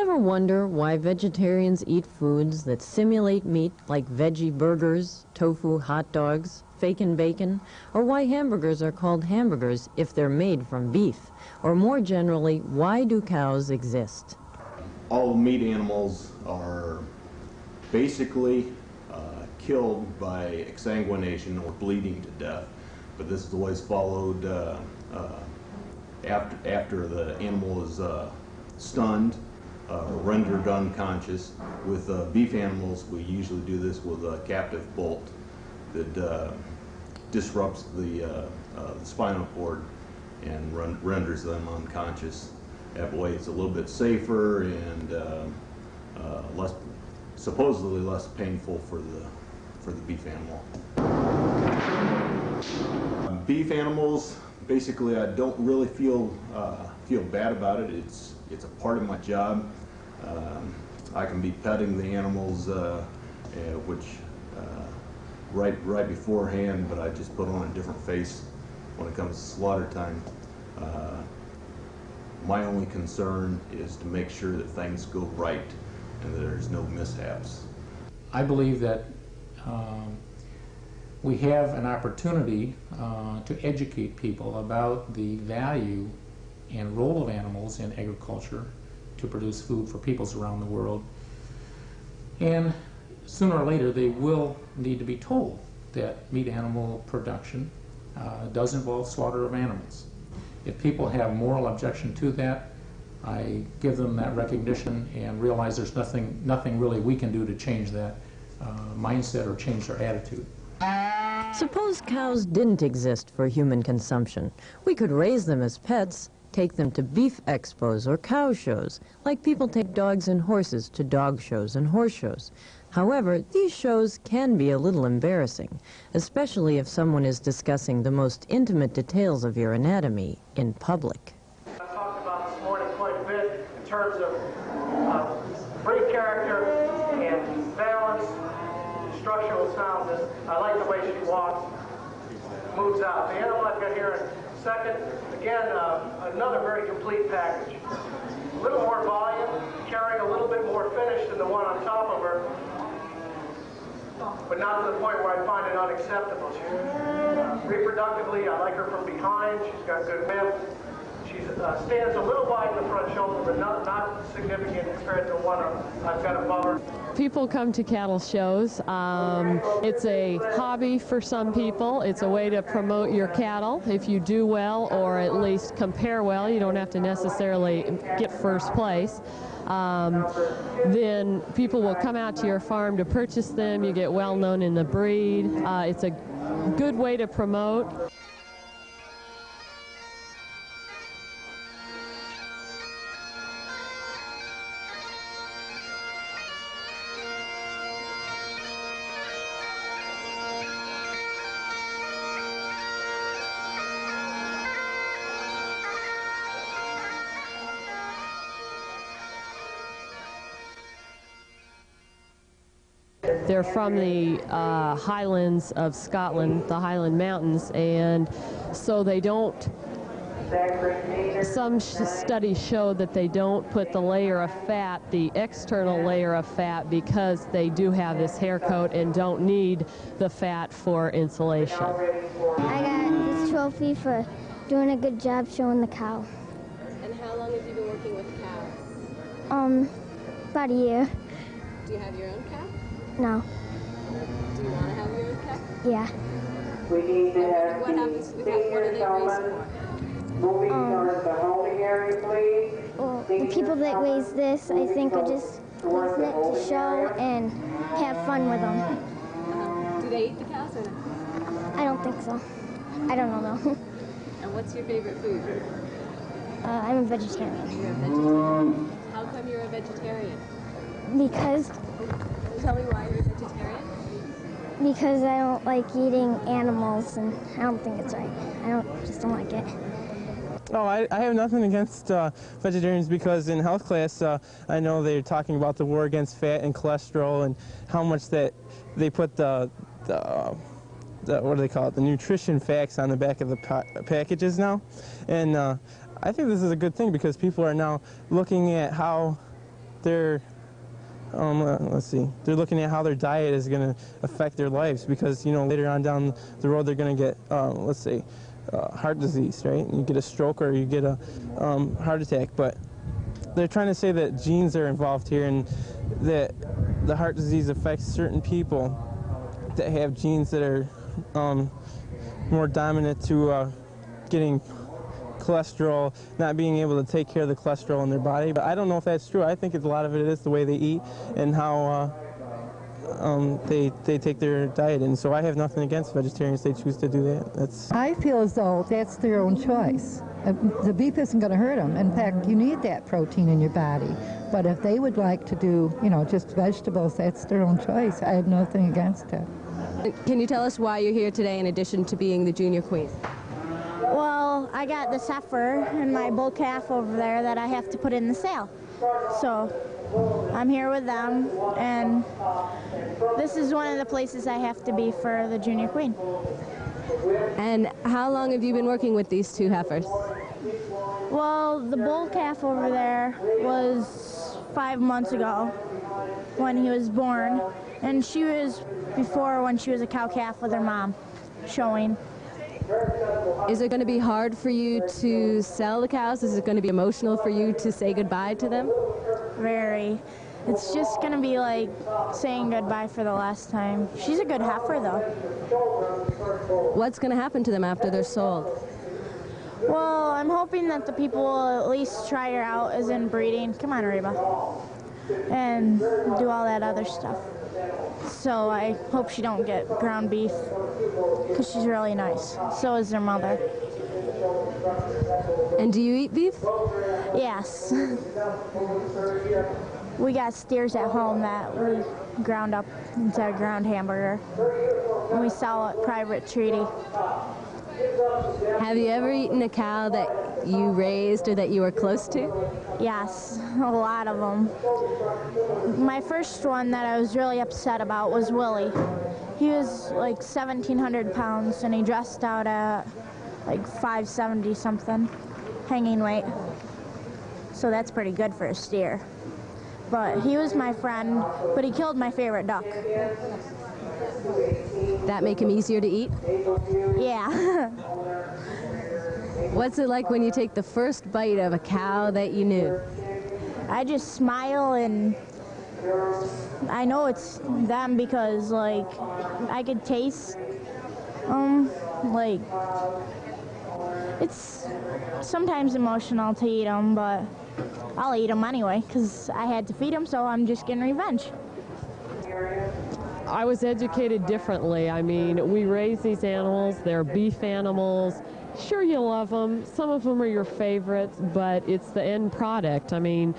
ever wonder why vegetarians eat foods that simulate meat like veggie burgers, tofu hot dogs, bacon bacon, or why hamburgers are called hamburgers if they're made from beef? Or more generally, why do cows exist? All meat animals are basically killed by exsanguination or bleeding to death, but this is always followed after the animal is stunned, rendered unconscious. With beef animals, we usually do this with a captive bolt that disrupts the spinal cord and renders them unconscious. That way it's a little bit safer and supposedly less painful for the beef animal. Beef animals, basically, I don't really feel bad about it. It's a part of my job. I can be petting the animals, which right beforehand, but I just put on a different face when it comes to slaughter time. My only concern is to make sure that things go right and that there's no mishaps. I believe that we have an opportunity to educate people about the value and role of animals in agriculture to produce food for peoples around the world. And sooner or later they will need to be told that meat animal production does involve slaughter of animals. If people have moral objection to that, I give them that recognition and realize there's nothing really we can do to change that mindset or change their attitude. Suppose cows didn't exist for human consumption. We could raise them as pets, take them to beef expos or cow shows, like people take dogs and horses to dog shows and horse shows. However, these shows can be a little embarrassing, especially if someone is discussing the most intimate details of your anatomy in public. I talked about this morning quite a bit in terms of breed character and balance, structural soundness. I like the way she walks, moves out. The animal I've got here in a second, again, another very complete package. A little more volume, carrying a little bit more finish than the one on top of her, but not to the point where I find it unacceptable. Reproductively, I like her from behind. She's got good width. She stands a little wide in the front shoulder, but not significant compared to one I've got above her. People come to cattle shows. It's a hobby for some people. It's a way to promote your cattle. If you do well, or at least compare well, you don't have to necessarily get first place. Then people will come out to your farm to purchase them. You get well known in the breed. It's a good way to promote. They're from the highlands of Scotland, the Highland Mountains, and so they don't, some studies show that they don't put the layer of fat, the external layer of fat, because they do have this hair coat and don't need the fat for insulation. I got this trophy for doing a good job showing the cow. And how long have you been working with cows? About a year. Do you have your own cow? No. Do you want to have your own cow? Yeah. We need to have What happens to the cow? What are they raised for? moving towards the holding area, please. Well, the people that raise this, I think, are just raising it to show and have fun with them. Do they eat the cows or no? I don't think so. I don't know, though. And what's your favorite food? I'm a vegetarian. You're a vegetarian. How come you're a vegetarian? Because Tell me why you're a vegetarian. Because I don't like eating animals, and I don't think it's right. Just don't like it. Oh, I have nothing against vegetarians, because in health class I know they're talking about the war against fat and cholesterol and how much that they put the what do they call it, the nutrition facts on the back of the packages now. And I think this is a good thing, because people are now looking at how they're let's see, they're looking at how their diet is going to affect their lives, because, you know, later on down the road they're going to get, let's say, heart disease, right? You get a stroke or you get a heart attack, but they're trying to say that genes are involved here, and that the heart disease affects certain people that have genes that are more dominant to getting cholesterol, not being able to take care of the cholesterol in their body. But I don't know if that's true. I think a lot of it is the way they eat and how they take their diet. And so I have nothing against vegetarians. They choose to do that. I feel as though that's their own choice. The beef isn't going to hurt them. In fact, you need that protein in your body. But if they would like to do, you know, just vegetables, that's their own choice. I have nothing against it. Can you tell us why you're here today in addition to being the Junior Queen? Well, I got this heifer and my bull calf over there that I have to put in the sale. So I'm here with them, and this is one of the places I have to be for the Junior Queen. And how long have you been working with these two heifers? Well, the bull calf over there was 5 months ago when he was born, and she was before when she was a cow calf with her mom showing. Is it going to be hard for you to sell the cows? Is it going to be emotional for you to say goodbye to them? Very. It's just going to be like saying goodbye for the last time. She's a good heifer, though. What's going to happen to them after they're sold? Well, I'm hoping that the people will at least try her out as in breeding. Come on, Reba. And do all that other stuff. So I hope she don't get ground beef, because she's really nice. So is her mother. And do you eat beef? Yes. We got steers at home that we ground up into a ground hamburger, and we sell at Private Treaty. Have you ever eaten a cow that you raised or that you were close to? Yes, a lot of them. My first one that I was really upset about was Willie. He was like 1,700 pounds, and he dressed out at like 570 something, hanging weight. So that's pretty good for a steer. But he was my friend, but he killed my favorite duck. That make him easier to eat? Yeah. What's it like when you take the first bite of a cow that you knew? I just smile, and I know it's them because, like, I could taste, like, it's sometimes emotional to eat them, but I'll eat them anyway because I had to feed them, so I'm just getting revenge. I was educated differently. I mean, we raise these animals, they're beef animals. Sure, you love them. Some of them are your favorites, but it's the end product. I mean,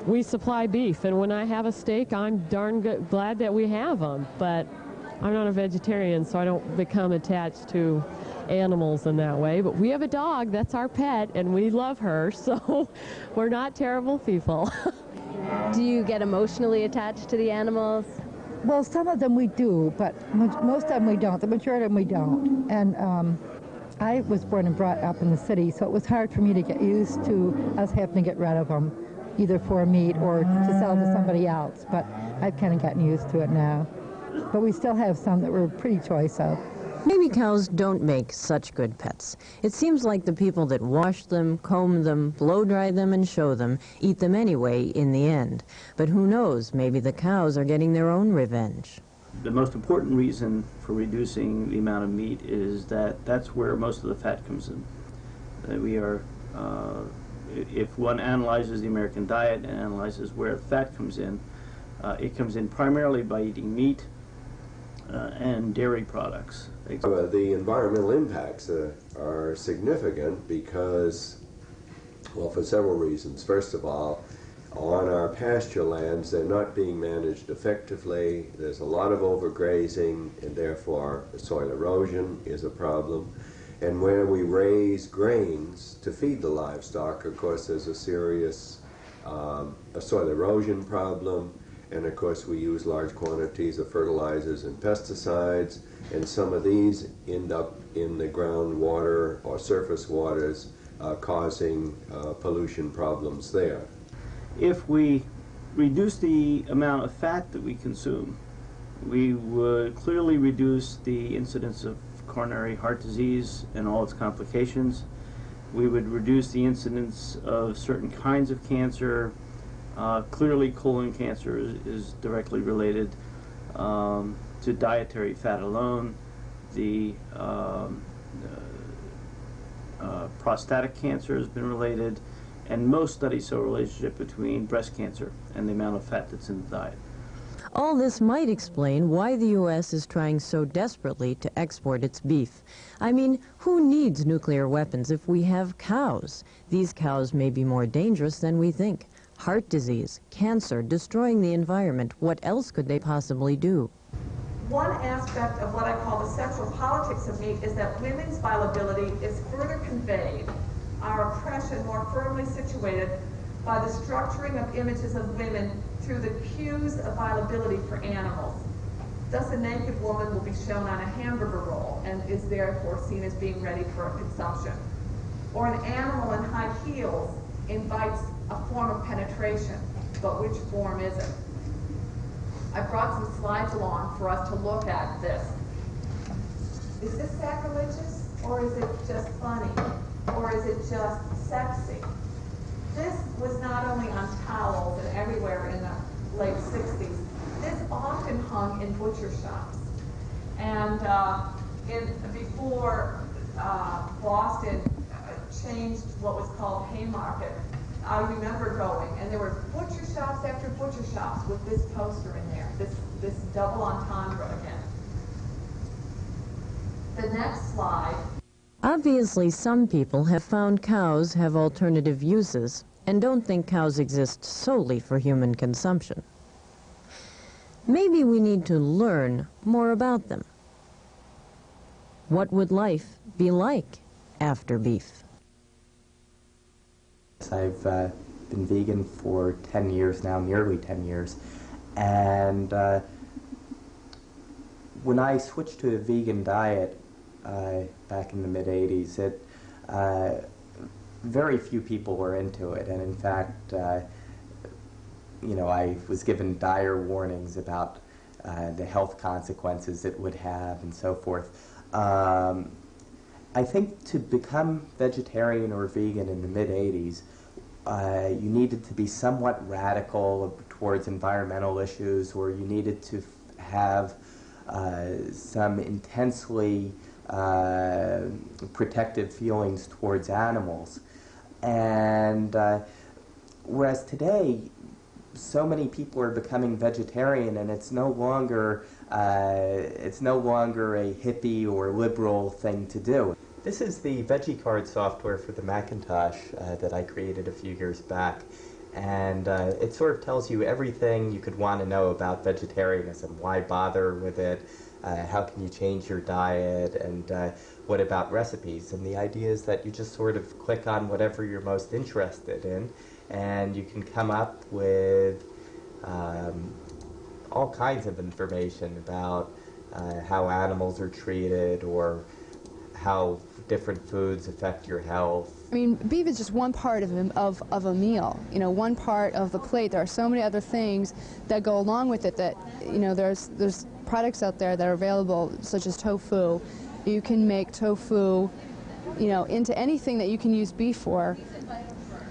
we supply beef, and when I have a steak, I'm darn glad that we have them. But I'm not a vegetarian, so I don't become attached to animals in that way. But we have a dog, that's our pet, and we love her, so we're not terrible people. Do you get emotionally attached to the animals? Well, some of them we do, but most of them we don't. The majority of them we don't. And I was born and brought up in the city, so it was hard for me to get used to us having to get rid of them, either for meat or to sell to somebody else. But I've kind of gotten used to it now. But we still have some that we're pretty choice of. Maybe cows don't make such good pets. It seems like the people that wash them, comb them, blow-dry them, and show them eat them anyway in the end. But who knows, maybe the cows are getting their own revenge. The most important reason for reducing the amount of meat is that that's where most of the fat comes in. If one analyzes the American diet and analyzes where the fat comes in, it comes in primarily by eating meat and dairy products. The environmental impacts are significant because, well, for several reasons. First of all, on our pasture lands, they're not being managed effectively. There's a lot of overgrazing, and therefore soil erosion is a problem. And where we raise grains to feed the livestock, of course, there's a serious soil erosion problem. And of course, we use large quantities of fertilizers and pesticides, and some of these end up in the groundwater or surface waters, causing pollution problems there. If we reduce the amount of fat that we consume. We would clearly reduce the incidence of coronary heart disease and all its complications. We would reduce the incidence of certain kinds of cancer. Clearly colon cancer is directly related to dietary fat alone. The prostatic cancer has been related, and most studies show a relationship between breast cancer and the amount of fat that's in the diet. All this might explain why the U.S. is trying so desperately to export its beef. I mean, who needs nuclear weapons if we have cows? These cows may be more dangerous than we think. Heart disease, cancer, destroying the environment. What else could they possibly do? One aspect of what I call the sexual politics of meat is that women's viability is further conveyed, our oppression more firmly situated by the structuring of images of women through the cues of viability for animals. Thus, a naked woman will be shown on a hamburger roll and is therefore seen as being ready for consumption. Or an animal in high heels invites a form of penetration, but which form is it? I brought some slides along for us to look at this. Is this sacrilegious, or is it just funny, or is it just sexy? This was not only on towels and everywhere in the late 60s. This often hung in butcher shops. And before Boston changed what was called Haymarket, I remember going, and there were butcher shops after butcher shops with this poster in there, this double entendre again. The next slide. Obviously, some people have found cows have alternative uses and don't think cows exist solely for human consumption. Maybe we need to learn more about them. What would life be like after beef? I've been vegan for 10 years now, nearly 10 years, and when I switched to a vegan diet back in the mid-'80s, very few people were into it, and in fact, you know, I was given dire warnings about the health consequences it would have and so forth. I think to become vegetarian or vegan in the mid-'80s, you needed to be somewhat radical towards environmental issues, or you needed to have some intensely protective feelings towards animals. And whereas today, so many people are becoming vegetarian, and it's no longer a hippie or liberal thing to do. This is the VeggieCard software for the Macintosh that I created a few years back, and it sort of tells you everything you could want to know about vegetarianism. Why bother with it? How can you change your diet? And what about recipes? And the idea is that you just sort of click on whatever you're most interested in, and you can come up with all kinds of information about how animals are treated, or how different foods affect your health. I mean, beef is just one part of a meal, you know, one part of the plate. There are so many other things that go along with it that, you know, there's products out there that are available, such as tofu. You can make tofu, you know, into anything that you can use beef for.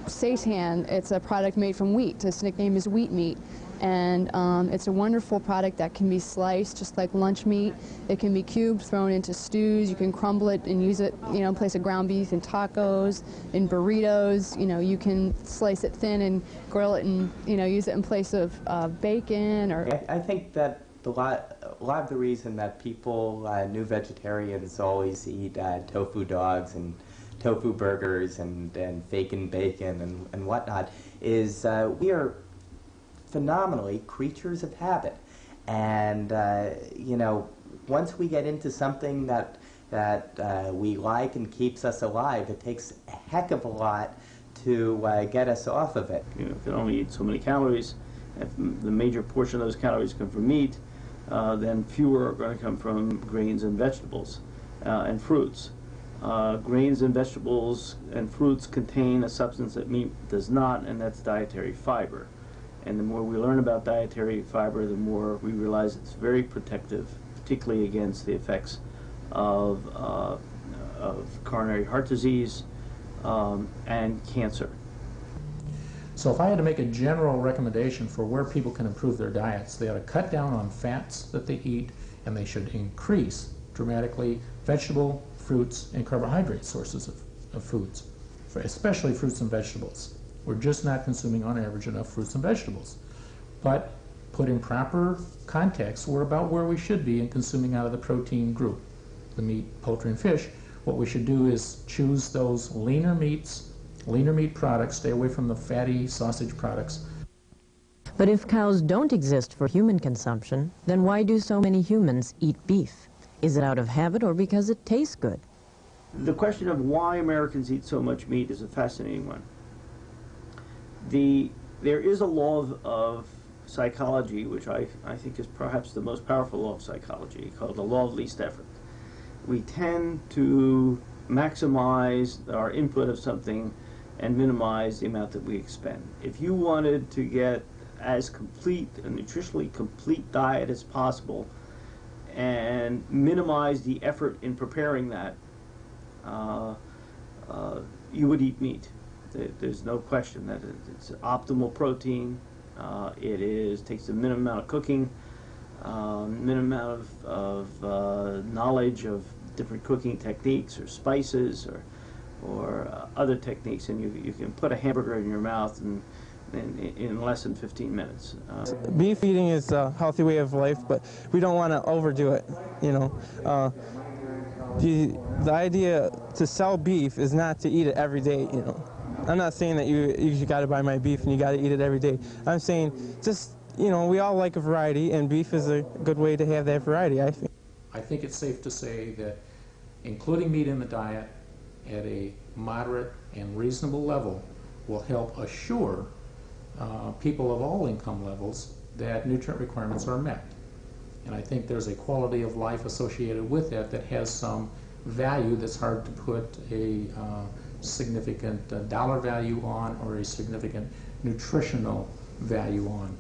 Seitan, it's a product made from wheat. Its nickname is wheat meat. And it's a wonderful product that can be sliced just like lunch meat. It can be cubed, thrown into stews. You can crumble it and use it, you know, in place of ground beef in tacos, in burritos. You know, you can slice it thin and grill it and, you know, use it in place of bacon. Or I think that a lot of the reason that people, new vegetarians, always eat tofu dogs and tofu burgers and bacon and whatnot is we are phenomenally creatures of habit, and you know, once we get into something that we like and keeps us alive, it takes a heck of a lot to get us off of it. You know, if you only eat so many calories, if the major portion of those calories come from meat, then fewer are going to come from grains and vegetables and fruits. Grains and vegetables and fruits contain a substance that meat does not, and that's dietary fiber. And the more we learn about dietary fiber, the more we realize it's very protective, particularly against the effects of coronary heart disease and cancer. So if I had to make a general recommendation for where people can improve their diets, they ought to cut down on fats that they eat, and they should increase dramatically vegetable, fruits, and carbohydrate sources of foods, especially fruits and vegetables. We're just not consuming on average enough fruits and vegetables. But put in proper context, we're about where we should be in consuming out of the protein group, the meat, poultry, and fish. What we should do is choose those leaner meats, leaner meat products, stay away from the fatty sausage products. But if cows don't exist for human consumption, then why do so many humans eat beef? Is it out of habit or because it tastes good? The question of why Americans eat so much meat is a fascinating one. There is a law of psychology, which I think is perhaps the most powerful law of psychology, called the law of least effort. We tend to maximize our input of something and minimize the amount that we expend. If you wanted to get as complete, a nutritionally complete diet as possible and minimize the effort in preparing that, you would eat meat. There's no question that it's optimal protein. It takes the minimum amount of cooking, minimum amount of knowledge of different cooking techniques or spices or other techniques, and you can put a hamburger in your mouth in less than 15 minutes. Beef eating is a healthy way of life, but we don't want to overdo it, you know. The idea to sell beef is not to eat it every day, you know. I'm not saying that you got to buy my beef and you got to eat it every day. I'm saying just, you know, we all like a variety, and beef is a good way to have that variety, I think. I think it's safe to say that including meat in the diet at a moderate and reasonable level will help assure people of all income levels that nutrient requirements are met. And I think there's a quality of life associated with that that has some value that's hard to put a significant dollar value on or a significant nutritional value on.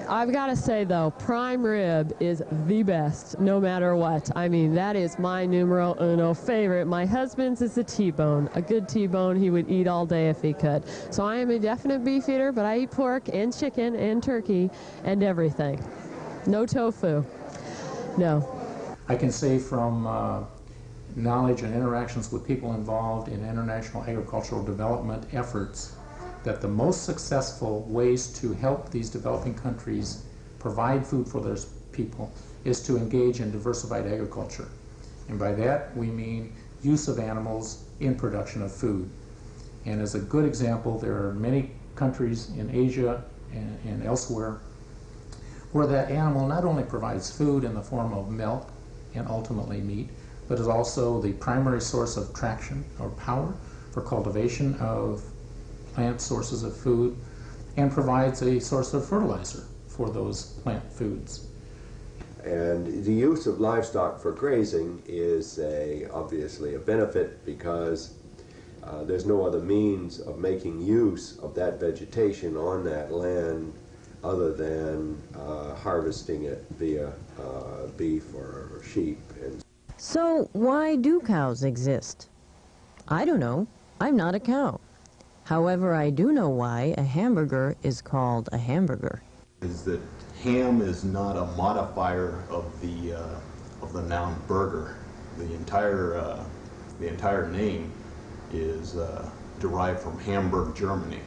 I've got to say, though, prime rib is the best, no matter what. I mean, that is my numero uno favorite. My husband's is a T-bone. A good T-bone he would eat all day if he could. So I am a definite beef eater, but I eat pork and chicken and turkey and everything. No tofu. No. I can say from knowledge and interactions with people involved in international agricultural development efforts that the most successful ways to help these developing countries provide food for their people is to engage in diversified agriculture. And by that we mean use of animals in production of food. And as a good example, there are many countries in Asia and elsewhere where that animal not only provides food in the form of milk and ultimately meat, but is also the primary source of traction or power for cultivation of plant sources of food, and provides a source of fertilizer for those plant foods. And the use of livestock for grazing is obviously a benefit because there's no other means of making use of that vegetation on that land other than harvesting it via beef or sheep. So why do cows exist? I don't know. I'm not a cow. However, I do know why a hamburger is called a hamburger. Is that ham is not a modifier of the noun burger. The entire name is derived from Hamburg, Germany.